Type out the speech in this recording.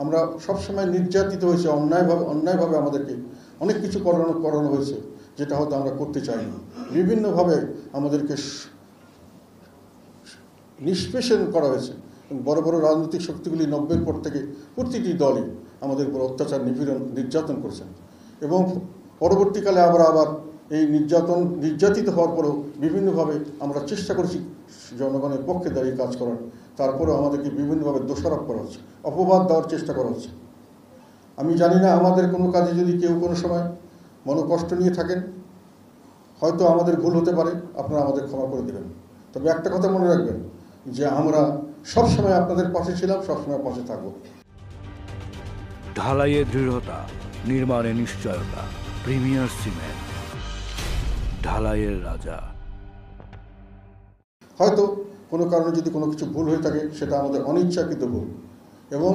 আমরা সবসময় নির্যাতিত হয়েছে, অন্যায়ভাবে আমাদেরকে অনেক কিছু করানো হয়েছে, যেটা হয়তো আমরা করতে চাইনি। বিভিন্নভাবে আমাদেরকে নিষ্পেষণ করা হয়েছে। বড় বড় রাজনৈতিক শক্তিগুলি 90-এর পর থেকে প্রতিটি দলই আমাদের উপর অত্যাচার, নির্যাতন করছেন। এবং পরবর্তীকালে আবার এই নির্যাতিত হওয়ার পরেও বিভিন্নভাবে আমরা চেষ্টা করেছি জনগণের পক্ষে দাঁড়িয়ে কাজ করার, তারপরেও আমাদেরকে বিভিন্নভাবে দোষারোপ করা হচ্ছে, অপবাদ দেওয়ার চেষ্টা করা হচ্ছে। আমি জানি না আমাদের কোনো কাজে যদি কেউ কোনো সময় মনোকষ্ট নিয়ে থাকেন, হয়তো আমাদের ভুল হতে পারে, আপনারা আমাদের ক্ষমা করে দেবেন। তবে একটা কথা মনে রাখবেন যে আমরা সবসময় আপনাদের পাশে ছিলাম, সবসময় পাশে থাকব। ঢালাইয়ে দৃঢ়তা, নির্মাণে নিশ্চয়তা। প্রিমিয়ার সিমেন্ট, ঢালাইয়ের রাজা। হয়তো কোনো কারণে যদি কোনো কিছু ভুল হয়ে থাকে, সেটা আমাদের অনিচ্ছাকৃত ভুল, এবং